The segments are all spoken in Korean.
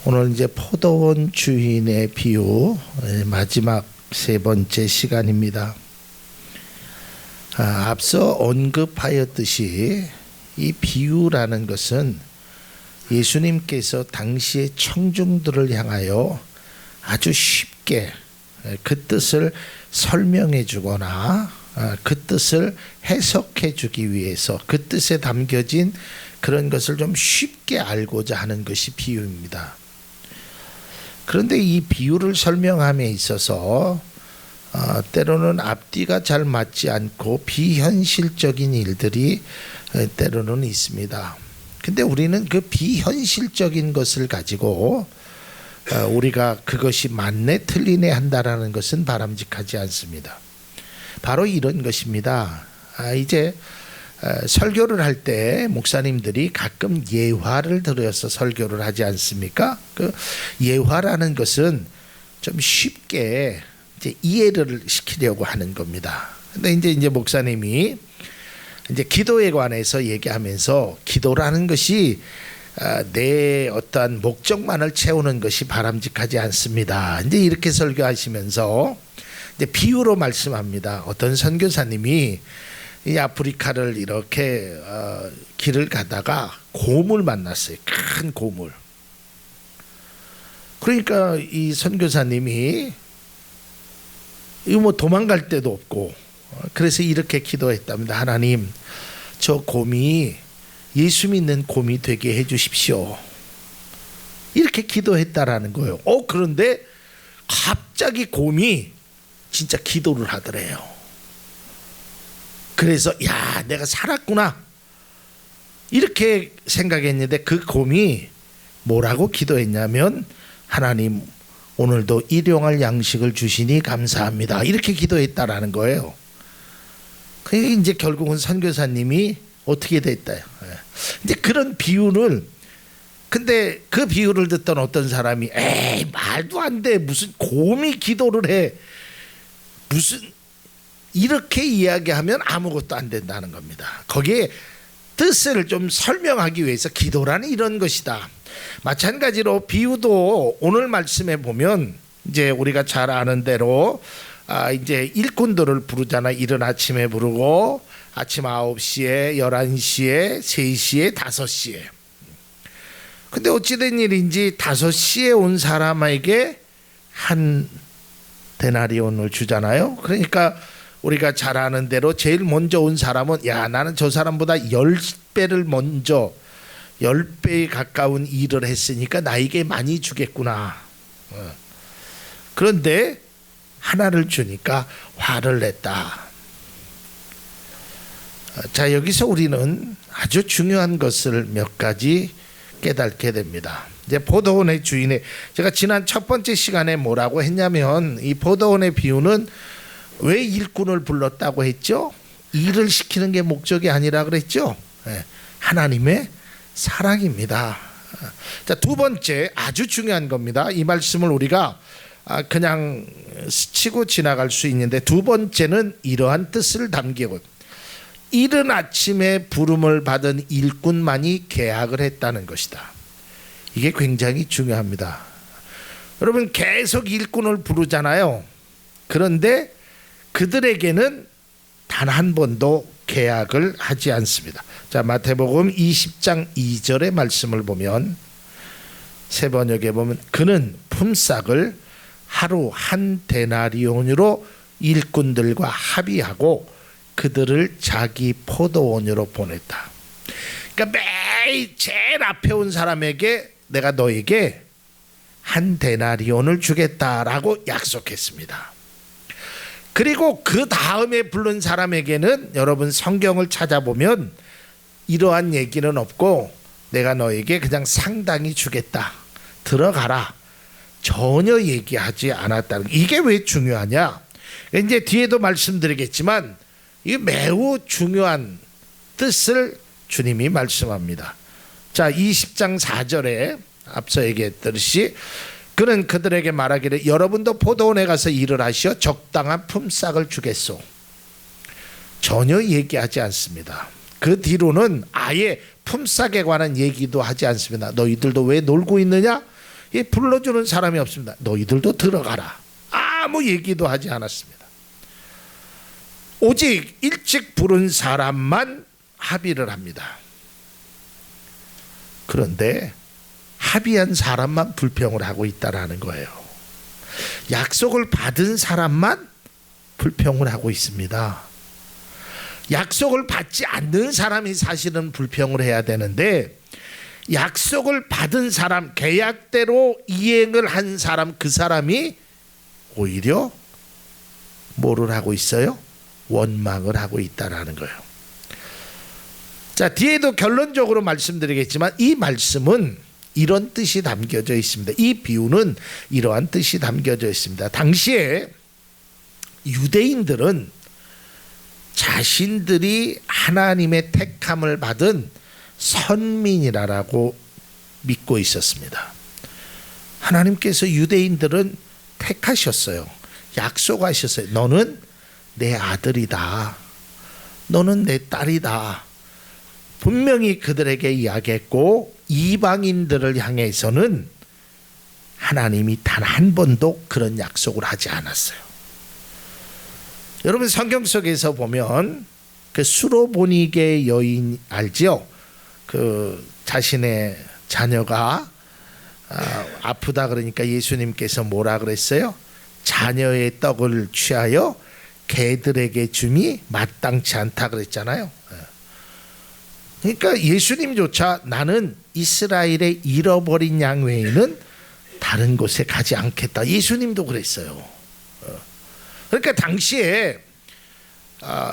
오늘 이제 포도원 주인의 비유 마지막 세 번째 시간입니다. 앞서 언급하였듯이 이 비유라는 것은 예수님께서 당시의 청중들을 향하여 아주 쉽게 그 뜻을 설명해 주거나 그 뜻을 해석해 주기 위해서 그 뜻에 담겨진 그런 것을 좀 쉽게 알고자 하는 것이 비유입니다. 그런데 이 비유를 설명함에 있어서 때로는 앞뒤가 잘 맞지 않고 비현실적인 일들이 때로는 있습니다. 근데 우리는 그 비현실적인 것을 가지고 우리가 그것이 맞네 틀리네 한다라는 것은 바람직하지 않습니다. 바로 이런 것입니다. 이제 설교를 할 때 목사님들이 가끔 예화를 들여서 설교를 하지 않습니까? 그 예화라는 것은 좀 쉽게 이제 이해를 시키려고 하는 겁니다. 근데 이제 목사님이 이제 기도에 관해서 얘기하면서 기도라는 것이 내 어떠한 목적만을 채우는 것이 바람직하지 않습니다. 이제 이렇게 설교하시면서 이제 비유로 말씀합니다. 어떤 선교사님이 이 아프리카를 이렇게 길을 가다가 곰을 만났어요. 큰 곰을. 그러니까 이 선교사님이 이거 뭐 도망갈 데도 없고 그래서 이렇게 기도했답니다. 하나님, 저 곰이 예수 믿는 곰이 되게 해주십시오. 이렇게 기도했다라는 거예요. 그런데 갑자기 곰이 진짜 기도를 하더래요. 그래서 야, 내가 살았구나 이렇게 생각했는데 그 곰이 뭐라고 기도했냐면 하나님, 오늘도 일용할 양식을 주시니 감사합니다 이렇게 기도했다라는 거예요. 그러니까 이제 결국은 선교사님이 어떻게 됐다요. 이제 그런 비유를, 근데 그 비유를 듣던 어떤 사람이 에이 말도 안 돼, 무슨 곰이 기도를 해, 무슨, 이렇게 이야기하면 아무것도 안 된다는 겁니다. 거기에 뜻을 좀 설명하기 위해서 기도라는 이런 것이다. 마찬가지로 비유도 오늘 말씀에 보면 이제 우리가 잘 아는 대로 이제 일꾼들을 부르잖아. 이른 아침에 부르고 아침 9시에 11시에 3시에 5시에. 근데 어찌된 일인지 5시에 온 사람에게 한 데나리온을 주잖아요. 그러니까 우리가 잘 아는 대로 제일 먼저 온 사람은 야, 나는 저 사람보다 10배를 먼저 10배에 가까운 일을 했으니까 나에게 많이 주겠구나. 그런데 하나를 주니까 화를 냈다. 자, 여기서 우리는 아주 중요한 것을 몇 가지 깨닫게 됩니다. 이제 포도원의 주인의, 제가 지난 첫 번째 시간에 뭐라고 했냐면 이 포도원의 비유는 왜 일꾼을 불렀다고 했죠? 일을 시키는 게 목적이 아니라 그랬죠? 하나님의 사랑입니다. 자, 두 번째 아주 중요한 겁니다. 이 말씀을 우리가 그냥 스치고 지나갈 수 있는데 두 번째는 이러한 뜻을 담기고, 이른 아침에 부름을 받은 일꾼만이 계약을 했다는 것이다. 이게 굉장히 중요합니다. 여러분, 계속 일꾼을 부르잖아요. 그런데 그들에게는 단 한 번도 계약을 하지 않습니다. 자, 마태복음 20장 2절의 말씀을 보면 세 번역에 보면 그는 품삯을 하루 한 데나리온으로 일꾼들과 합의하고 그들을 자기 포도원으로 보냈다. 그러니까 매일 제일 앞에 온 사람에게 내가 너에게 한 데나리온을 주겠다라고 약속했습니다. 그리고 그 다음에 부른 사람에게는 여러분 성경을 찾아보면 이러한 얘기는 없고 내가 너에게 그냥 상당히 주겠다, 들어가라, 전혀 얘기하지 않았다는. 이게 왜 중요하냐? 이제 뒤에도 말씀드리겠지만 이게 매우 중요한 뜻을 주님이 말씀합니다. 자, 20장 4절에 앞서 얘기했듯이 그는 그들에게 말하기를 여러분도 포도원에 가서 일을 하시어 적당한 품삯을 주겠소. 전혀 얘기하지 않습니다. 그 뒤로는 아예 품삯에 관한 얘기도 하지 않습니다. 너희들도 왜 놀고 있느냐? 불러주는 사람이 없습니다. 너희들도 들어가라. 아무 얘기도 하지 않았습니다. 오직 일찍 부른 사람만 합의를 합니다. 그런데 합의한 사람만 불평을 하고 있다라는 거예요. 약속을 받은 사람만 불평을 하고 있습니다. 약속을 받지 않는 사람이 사실은 불평을 해야 되는데, 약속을 받은 사람, 계약대로 이행을 한 사람, 그 사람이 오히려 뭐를 하고 있어요? 원망을 하고 있다라는 거예요. 자, 뒤에도 결론적으로 말씀드리겠지만 이 말씀은 이런 뜻이 담겨져 있습니다. 이 비유는 이러한 뜻이 담겨져 있습니다. 당시에 유대인들은 자신들이 하나님의 택함을 받은 선민이라고 믿고 있었습니다. 하나님께서 유대인들은 택하셨어요. 약속하셨어요. 너는 내 아들이다. 너는 내 딸이다. 분명히 그들에게 이야기했고, 이방인들을 향해서는 하나님이 단 한 번도 그런 약속을 하지 않았어요. 여러분, 성경 속에서 보면 그 수로보니게 여인 알죠? 그 자신의 자녀가 아프다 그러니까 예수님께서 뭐라 그랬어요? 자녀의 떡을 취하여 개들에게 줌이 마땅치 않다 그랬잖아요. 그러니까 예수님조차 나는 이스라엘의 잃어버린 양 외에는 다른 곳에 가지 않겠다. 예수님도 그랬어요. 그러니까 당시에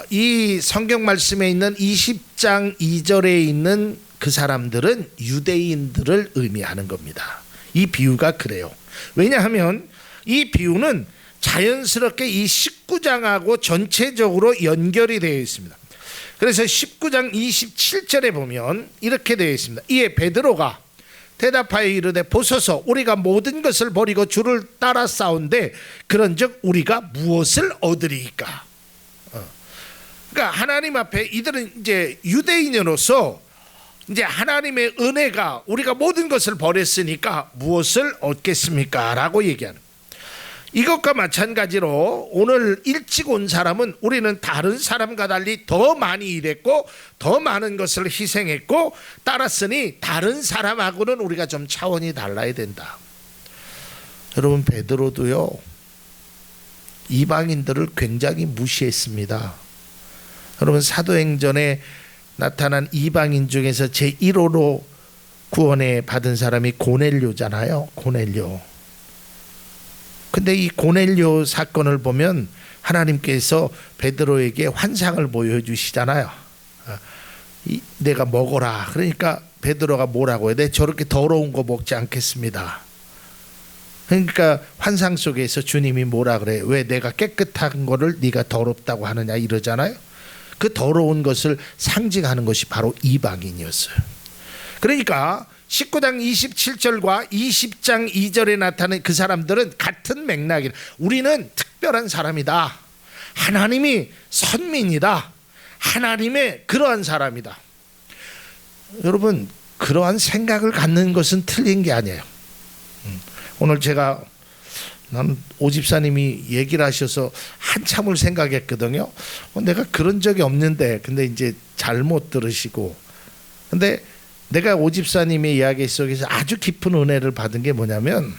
이 성경 말씀에 있는 20장 2절에 있는 그 사람들은 유대인들을 의미하는 겁니다. 이 비유가 그래요. 왜냐하면 이 비유는 자연스럽게 이 19장하고 전체적으로 연결이 되어 있습니다. 그래서 19장 27절에 보면 이렇게 되어 있습니다. 이에 베드로가 대답하여 이르되 보소서, 우리가 모든 것을 버리고 주를 따라 싸운데 그런즉 우리가 무엇을 얻으리이까? 그러니까 하나님 앞에 이들은 이제 유대인으로서 이제 하나님의 은혜가, 우리가 모든 것을 버렸으니까 무엇을 얻겠습니까? 라고 얘기하는. 이것과 마찬가지로 오늘 일찍 온 사람은 우리는 다른 사람과 달리 더 많이 일했고 더 많은 것을 희생했고 따랐으니 다른 사람하고는 우리가 좀 차원이 달라야 된다. 여러분, 베드로도요 이방인들을 굉장히 무시했습니다. 여러분, 사도행전에 나타난 이방인 중에서 제1호로 구원에 받은 사람이 고넬료잖아요. 고넬료. 근데 이 고넬료 사건을 보면 하나님께서 베드로에게 환상을 보여주시잖아요. 내가 먹어라. 그러니까 베드로가 뭐라고 해야 돼? 저렇게 더러운 거 먹지 않겠습니다. 그러니까 환상 속에서 주님이 뭐라 그래? 왜 내가 깨끗한 거를 네가 더럽다고 하느냐 이러잖아요. 그 더러운 것을 상징하는 것이 바로 이방인이었어요. 그러니까 19장 27절과 20장 2절에 나타난 그 사람들은 같은 맥락이에요. 우리는 특별한 사람이다. 하나님이 선민이다. 하나님의 그러한 사람이다. 여러분, 그러한 생각을 갖는 것은 틀린 게 아니에요. 오늘 나는 오 집사님이 얘기를 하셔서 한참을 생각했거든요. 내가 그런 적이 없는데, 근데 이제 잘못 들으시고, 근데 내가 오 집사님의 이야기 속에서 아주 깊은 은혜를 받은 게 뭐냐면,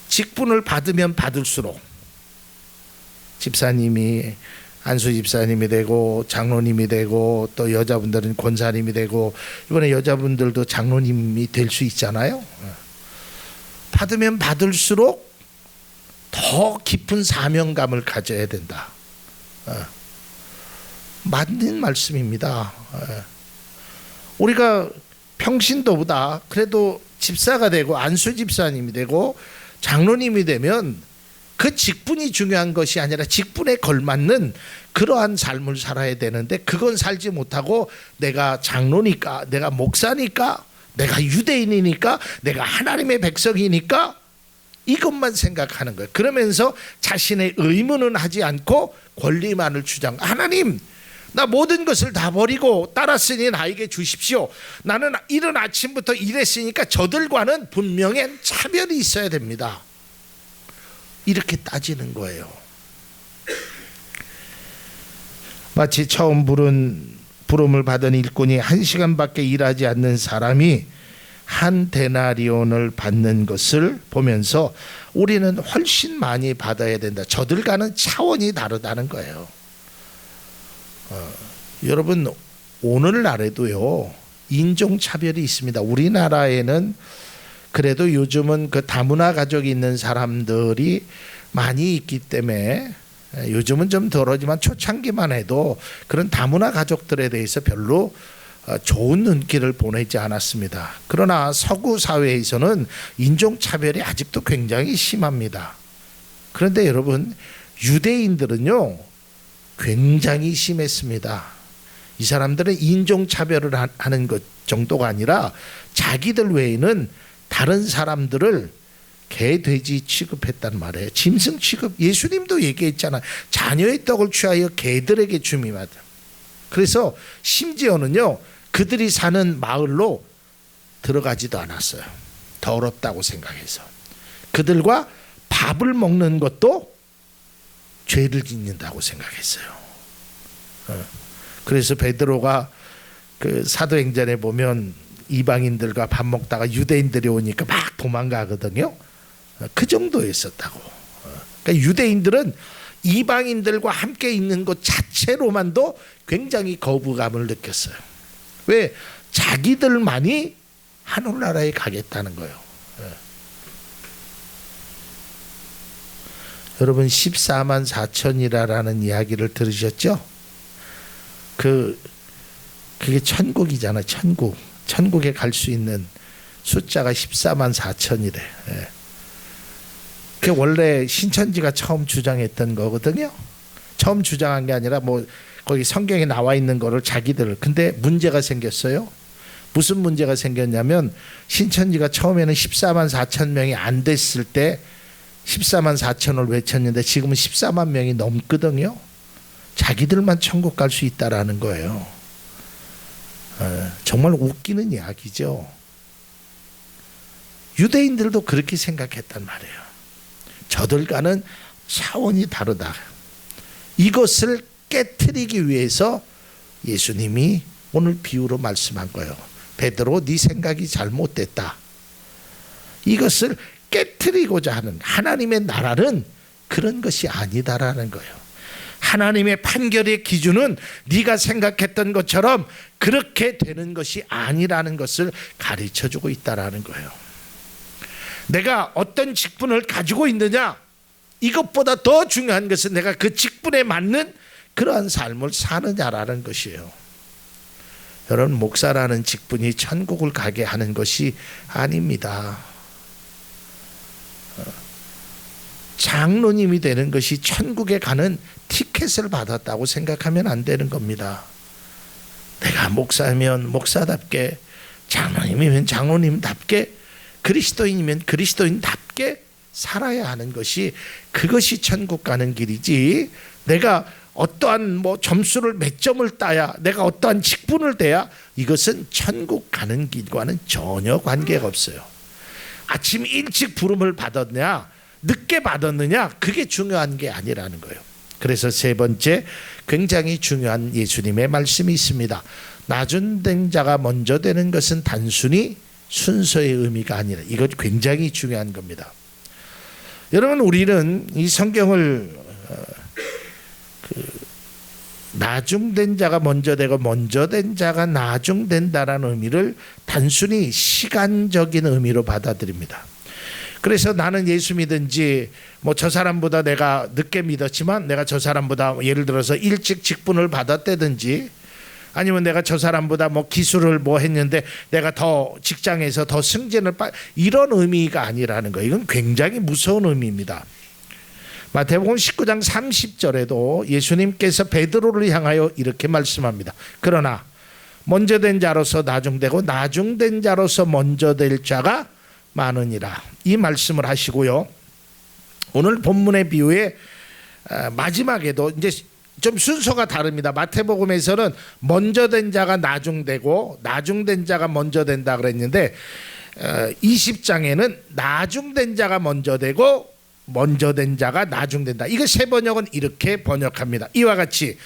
직분을 받으면 받을수록 집사님이 안수 집사님이 되고 장로님이 되고 또 여자분들은 권사님이 되고 이번에 여자분들도 장로님이 될 수 있잖아요. 받으면 받을수록 더 깊은 사명감을 가져야 된다. 맞는 말씀입니다. 우리가 평신도보다 그래도 집사가 되고 안수 집사님이 되고 장로님이 되면 그 직분이 중요한 것이 아니라 직분에 걸맞는 그러한 삶을 살아야 되는데, 그건 살지 못하고 내가 장로니까, 내가 목사니까, 내가 유대인이니까, 내가 하나님의 백성이니까 이것만 생각하는 거예요. 그러면서 자신의 의무는 하지 않고 권리만을 주장. 하나님, 나 모든 것을 다 버리고 따랐으니 나에게 주십시오. 나는 이른 아침부터 일했으니까 저들과는 분명한 차별이 있어야 됩니다. 이렇게 따지는 거예요. 마치 처음 부름을 받은 일꾼이 1시간밖에 일하지 않는 사람이 한 데나리온을 받는 것을 보면서 우리는 훨씬 많이 받아야 된다. 저들과는 차원이 다르다는 거예요. 여러분, 오늘날에도요 인종차별이 있습니다. 우리나라에는 그래도 요즘은 그 다문화 가족이 있는 사람들이 많이 있기 때문에 요즘은 좀 덜하지만 초창기만 해도 그런 다문화 가족들에 대해서 별로 좋은 눈길을 보내지 않았습니다. 그러나 서구 사회에서는 인종차별이 아직도 굉장히 심합니다. 그런데 여러분, 유대인들은요 굉장히 심했습니다. 이 사람들은 인종차별을 하는 것 정도가 아니라 자기들 외에는 다른 사람들을 개, 돼지 취급했단 말이에요. 짐승 취급. 예수님도 얘기했잖아요. 자녀의 떡을 취하여 개들에게 줌이다. 그래서 심지어는요 그들이 사는 마을로 들어가지도 않았어요. 더럽다고 생각해서. 그들과 밥을 먹는 것도 죄를 짓는다고 생각했어요. 그래서 베드로가 그 사도행전에 보면 이방인들과 밥 먹다가 유대인들이 오니까 막 도망가거든요. 그 정도였었다고. 그러니까 유대인들은 이방인들과 함께 있는 것 자체로만도 굉장히 거부감을 느꼈어요. 왜? 자기들만이 하늘나라에 가겠다는 거예요. 여러분 14만 4천이라는 이야기를 들으셨죠? 그게 천국이잖아요. 천국. 천국에 갈 수 있는 숫자가 14만 4천이래. 그게 원래 신천지가 처음 주장했던 거거든요. 처음 주장한 게 아니라 뭐 거기 성경에 나와 있는 거를 자기들. 근데 문제가 생겼어요. 무슨 문제가 생겼냐면 신천지가 처음에는 14만 4천 명이 안 됐을 때 14만 4천을 외쳤는데 지금은 14만 명이 넘거든요. 자기들만 천국 갈 수 있다라는 거예요. 정말 웃기는 이야기죠. 유대인들도 그렇게 생각했단 말이에요. 저들과는 차원이 다르다. 이것을 깨트리기 위해서 예수님이 오늘 비유로 말씀한 거예요. 베드로, 네 생각이 잘못됐다. 이것을 깨트리고자 하는 하나님의 나라는 그런 것이 아니다라는 거예요. 하나님의 판결의 기준은 네가 생각했던 것처럼 그렇게 되는 것이 아니라는 것을 가르쳐주고 있다라는 거예요. 내가 어떤 직분을 가지고 있느냐, 이것보다 더 중요한 것은 내가 그 직분에 맞는 그러한 삶을 사느냐라는 것이에요. 여러분, 목사라는 직분이 천국을 가게 하는 것이 아닙니다. 장로님이 되는 것이 천국에 가는 티켓을 받았다고 생각하면 안 되는 겁니다. 내가 목사면 목사답게, 장로님이면 장로님답게, 그리스도인이면 그리스도인답게 살아야 하는 것이, 그것이 천국 가는 길이지, 내가 어떠한 뭐 점수를 몇 점을 따야, 내가 어떠한 직분을 대야 이것은 천국 가는 길과는 전혀 관계가 없어요. 아침 일찍 부름을 받았냐, 늦게 받았느냐, 그게 중요한 게 아니라는 거예요. 그래서 세 번째 굉장히 중요한 예수님의 말씀이 있습니다. 나중된 자가 먼저 되는 것은 단순히 순서의 의미가 아니라, 이것 굉장히 중요한 겁니다. 여러분, 우리는 이 성경을 나중된 자가 먼저 되고 먼저 된 자가 나중된다라는 의미를 단순히 시간적인 의미로 받아들입니다. 그래서 나는 예수 믿은지 뭐 저 사람보다 내가 늦게 믿었지만 내가 저 사람보다 예를 들어서 일찍 직분을 받았다든지, 아니면 내가 저 사람보다 뭐 기술을 뭐 했는데 내가 더 직장에서 더 승진을 이런 의미가 아니라는 거예요. 이건 굉장히 무서운 의미입니다. 마태복음 19장 30절에도 예수님께서 베드로를 향하여 이렇게 말씀합니다. 그러나 먼저 된 자로서 나중되고 나중된 자로서 먼저 될 자가 많으니라. 이 말씀을 하시고요. 오늘 본문의 비유의 마지막에도 이제 좀 순서가 다릅니다. 마태복음에서는 먼저 된 자가 나중되고 나중된 자가 먼저 된다 그랬는데 20장에는 나중된 자가 먼저 되고 먼저 된 자가 나중된다. 이거 세 번역은 이렇게 번역합니다. 이와 같이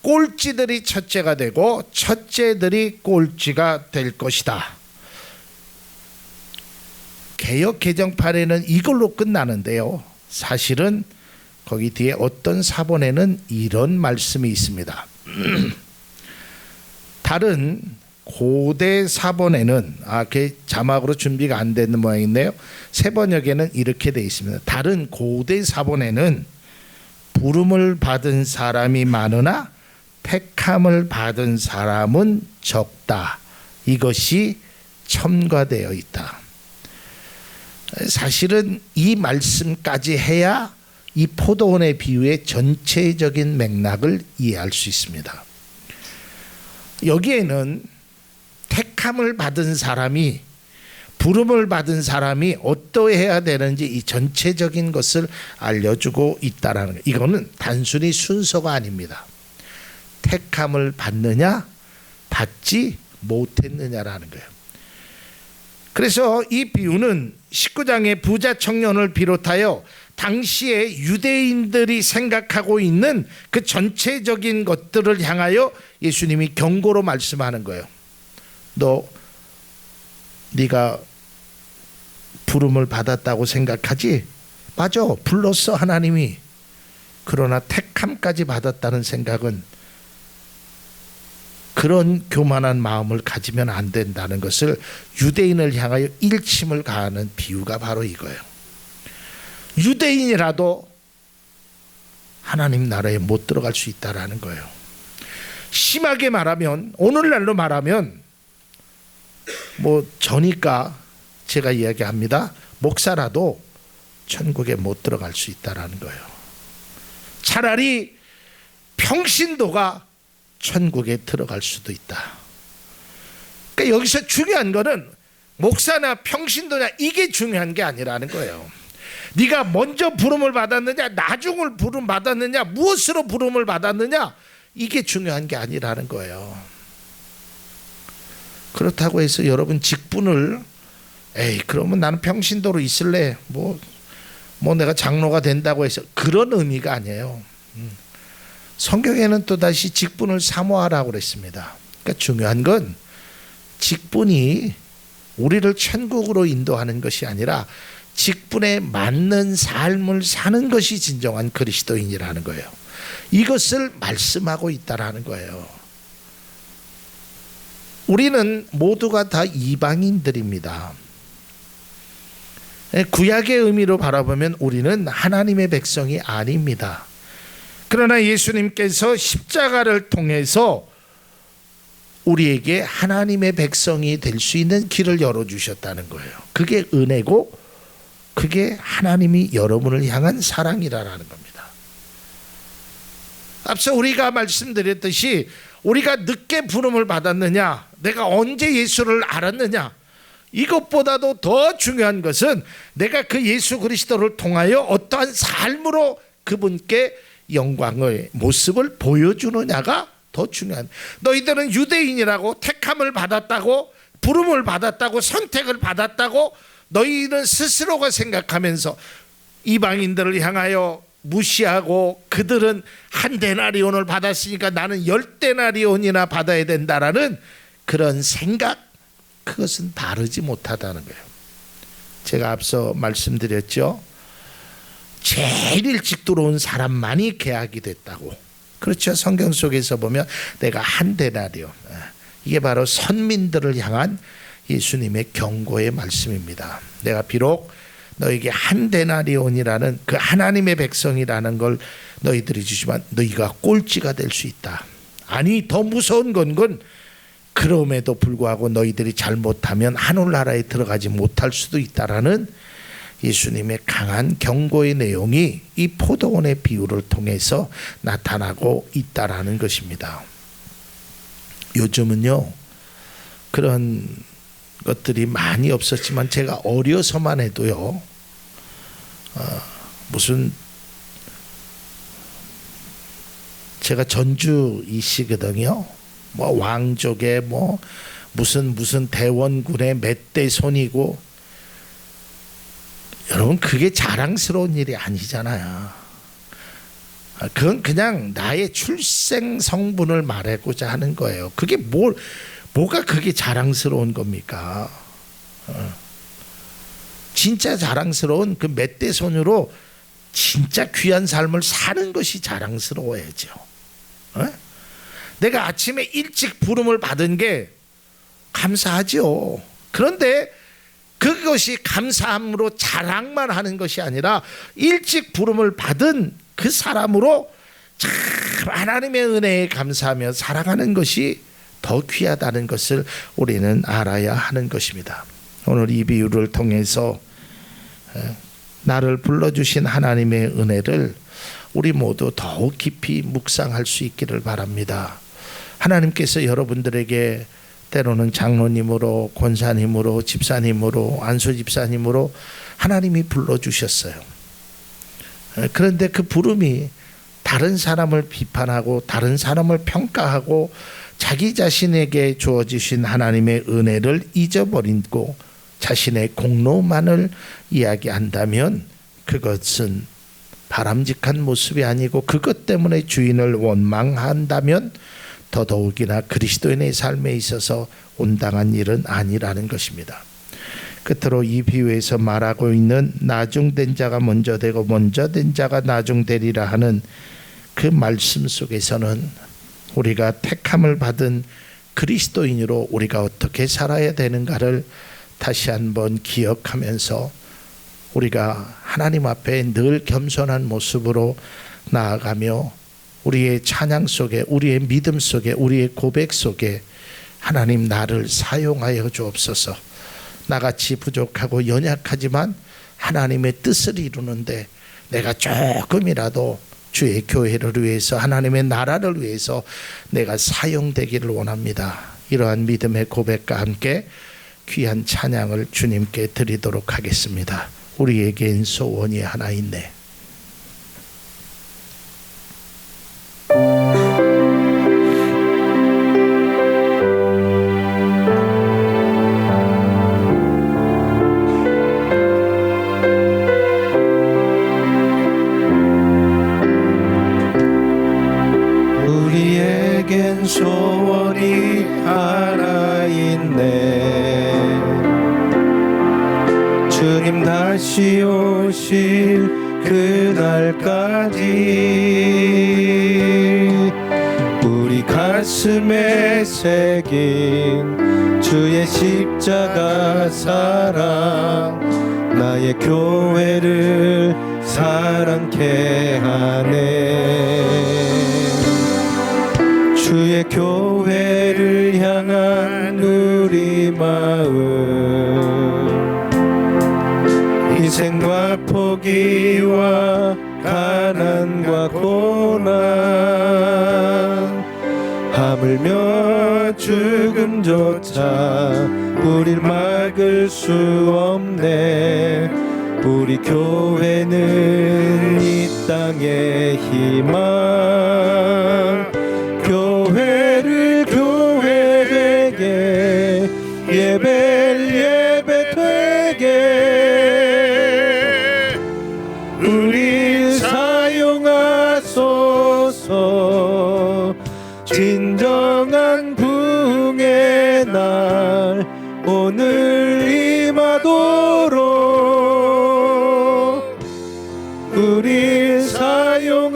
꼴찌들이 첫째가 되고 첫째들이 꼴찌가 될 것이다. 개역 개정판에는 이걸로 끝나는데요. 사실은 거기 뒤에 어떤 사본에는 이런 말씀이 있습니다. 다른 고대 사본에는 그 자막으로 준비가 안 되는 모양인데요. 새 번역에는 이렇게 되어 있습니다. 다른 고대 사본에는 부름을 받은 사람이 많으나 택함을 받은 사람은 적다. 이것이 첨가되어 있다. 사실은 이 말씀까지 해야 이 포도원의 비유의 전체적인 맥락을 이해할 수 있습니다. 여기에는 택함을 받은 사람이, 부름을 받은 사람이 어떠해야 되는지 이 전체적인 것을 알려주고 있다라는 거예요. 이거는 단순히 순서가 아닙니다. 택함을 받느냐 받지 못했느냐라는 거예요. 그래서 이 비유는 19장의 부자 청년을 비롯하여 당시에 유대인들이 생각하고 있는 그 전체적인 것들을 향하여 예수님이 경고로 말씀하는 거예요. 네가 부름을 받았다고 생각하지? 맞아, 불렀어 하나님이. 그러나 택함까지 받았다는 생각은, 그런 교만한 마음을 가지면 안 된다는 것을 유대인을 향하여 일침을 가하는 비유가 바로 이거예요. 유대인이라도 하나님 나라에 못 들어갈 수 있다라는 거예요. 심하게 말하면, 오늘날로 말하면 저니까 제가 이야기합니다. 목사라도 천국에 못 들어갈 수 있다라는 거예요. 차라리 평신도가 천국에 들어갈 수도 있다. 그러니까 여기서 중요한 거는 목사나 평신도냐 이게 중요한 게 아니라는 거예요. 네가 먼저 부름을 받았느냐, 나중을 부름 받았느냐, 무엇으로 부름을 받았느냐, 이게 중요한 게 아니라는 거예요. 그렇다고 해서 여러분 직분을 그러면 나는 평신도로 있을래, 내가 장로가 된다고 해서 그런 의미가 아니에요. 성경에는 또다시 직분을 사모하라고 그랬습니다. 그러니까 중요한 건 직분이 우리를 천국으로 인도하는 것이 아니라 직분에 맞는 삶을 사는 것이 진정한 그리스도인이라는 거예요. 이것을 말씀하고 있다라는 거예요. 우리는 모두가 다 이방인들입니다. 구약의 의미로 바라보면 우리는 하나님의 백성이 아닙니다. 그러나 예수님께서 십자가를 통해서 우리에게 하나님의 백성이 될 수 있는 길을 열어주셨다는 거예요. 그게 은혜고 그게 하나님이 여러분을 향한 사랑이라는 겁니다. 앞서 우리가 말씀드렸듯이 우리가 늦게 부름을 받았느냐, 내가 언제 예수를 알았느냐, 이것보다도 더 중요한 것은 내가 그 예수 그리스도를 통하여 어떠한 삶으로 그분께 영광의 모습을 보여주느냐가 더 중요한. 너희들은 유대인이라고 택함을 받았다고, 부름을 받았다고, 선택을 받았다고 너희는 스스로가 생각하면서 이방인들을 향하여 무시하고 그들은 한 데나리온을 받았으니까 나는 10데나리온이나 받아야 된다라는 그런 생각, 그것은 다르지 못하다는 거예요. 제가 앞서 말씀드렸죠. 제일 일찍 들어온 사람만이 계약이 됐다고. 그렇죠. 성경 속에서 보면 내가 한 데나리온, 이게 바로 선민들을 향한 예수님의 경고의 말씀입니다. 내가 비록 너에게 한 데나리온이라는 그 하나님의 백성이라는 걸 너희들이 주지만 너희가 꼴찌가 될 수 있다. 아니, 더 무서운 건 그럼에도 불구하고 너희들이 잘못하면 하늘나라에 들어가지 못할 수도 있다라는 예수님의 강한 경고의 내용이 이 포도원의 비유를 통해서 나타나고 있다라는 것입니다. 요즘은요, 그런 것들이 많이 없었지만 제가 어려서만 해도요, 무슨 제가 전주이시거든요. 뭐 왕족의 뭐 무슨 대원군의 멧돼 손이고, 여러분 그게 자랑스러운 일이 아니잖아요. 그건 그냥 나의 출생 성분을 말하고자 하는 거예요. 그게 뭐가 그게 자랑스러운 겁니까? 진짜 자랑스러운 그 멧돼 손으로 진짜 귀한 삶을 사는 것이 자랑스러워야죠. 내가 아침에 일찍 부름을 받은 게 감사하죠. 그런데 그것이 감사함으로 자랑만 하는 것이 아니라 일찍 부름을 받은 그 사람으로 참 하나님의 은혜에 감사하며 살아가는 것이 더 귀하다는 것을 우리는 알아야 하는 것입니다. 오늘 이 비유를 통해서 나를 불러주신 하나님의 은혜를 우리 모두 더욱 깊이 묵상할 수 있기를 바랍니다. 하나님께서 여러분들에게 때로는 장로님으로, 권사님으로, 집사님으로, 안수집사님으로 하나님이 불러주셨어요. 그런데 그 부름이 다른 사람을 비판하고 다른 사람을 평가하고 자기 자신에게 주어지신 하나님의 은혜를 잊어버리고 자신의 공로만을 이야기한다면 그것은 바람직한 모습이 아니고, 그것 때문에 주인을 원망한다면 더더욱이나 그리스도인의 삶에 있어서 온당한 일은 아니라는 것입니다. 끝으로 이 비유에서 말하고 있는 나중된 자가 먼저 되고 먼저 된 자가 나중되리라 하는 그 말씀 속에서는 우리가 택함을 받은 그리스도인으로 우리가 어떻게 살아야 되는가를 다시 한번 기억하면서 우리가 하나님 앞에 늘 겸손한 모습으로 나아가며 우리의 찬양 속에, 우리의 믿음 속에, 우리의 고백 속에 하나님 나를 사용하여 주옵소서. 나같이 부족하고 연약하지만 하나님의 뜻을 이루는데 내가 조금이라도 주의 교회를 위해서, 하나님의 나라를 위해서 내가 사용되기를 원합니다. 이러한 믿음의 고백과 함께 귀한 찬양을 주님께 드리도록 하겠습니다. 우리에겐 소원이 하나 있네. 우리에겐 소원이 하나 있네. 주님 다시 오실 그날까지 우리 가슴에 새긴 주의 십자가 사랑 나의 교회를 사랑케 하네. 주의 교회를 향한 우리 마음, 희생과 포기와 가난과 고난, 하물며 죽음조차 우릴 막을 수 없네. 우리 교회는 이 땅의 희망, 교회를 교회되게, 예배를 예배되게 우리 사용하소서. 진정한 부흥의 날 오늘 임하도록 우리 사용하소서.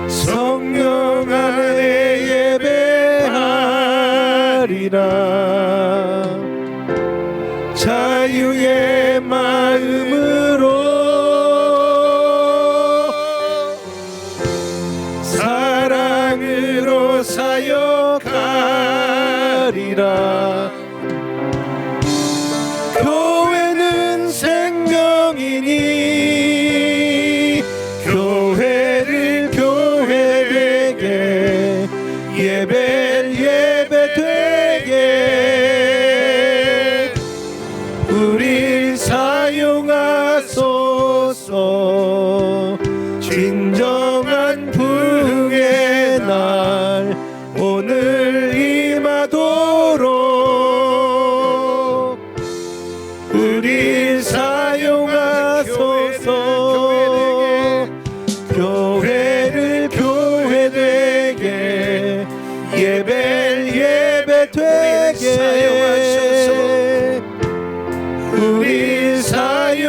성령 안에 예배하리라. 자유의 마음으로 사랑으로 사역하리라. 교회는 생명이니 교회를 교회되게, 예배를 예배되게 우리 사용하소서. 오늘 임하도록 우리 사용하소서. 교회를 교회되게 예배를 예배되게 우리 사용하소서.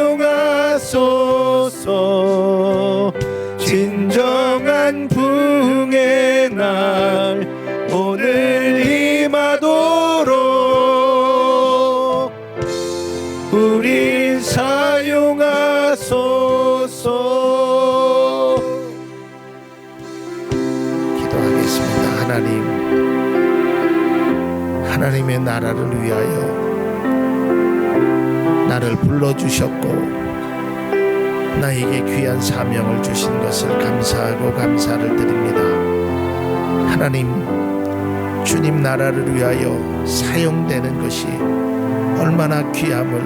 진정한 부흥의 날 오늘 임하도록 우리 사용하소서. 기도하겠습니다. 하나님의 나라를 위하여 나를 불러주셨고 나에게 귀한 사명을 주신 것을 감사하고 감사를 드립니다. 하나님, 주님 나라를 위하여 사용되는 것이 얼마나 귀함을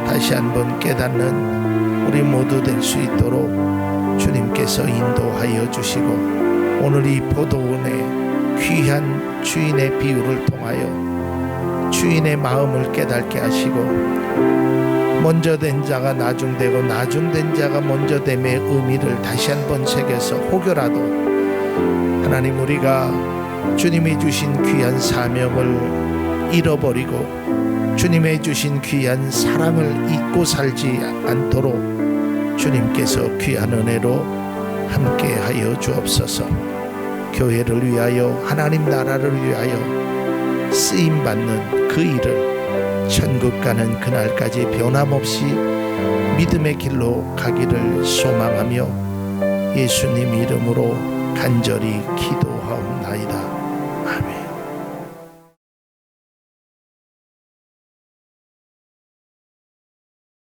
다시 한번 깨닫는 우리 모두 될 수 있도록 주님께서 인도하여 주시고, 오늘 이 포도원의 귀한 주인의 비유를 통하여 주인의 마음을 깨닫게 하시고, 먼저 된 자가 나중되고 나중된 자가 먼저 됨의 의미를 다시 한번 새겨서 혹여라도 하나님 우리가 주님이 주신 귀한 사명을 잃어버리고 주님의 주신 귀한 사랑을 잊고 살지 않도록 주님께서 귀한 은혜로 함께하여 주옵소서. 교회를 위하여 하나님 나라를 위하여 쓰임받는 그 일을 천국 가는 그날까지 변함없이 믿음의 길로 가기를 소망하며 예수님 이름으로 간절히 기도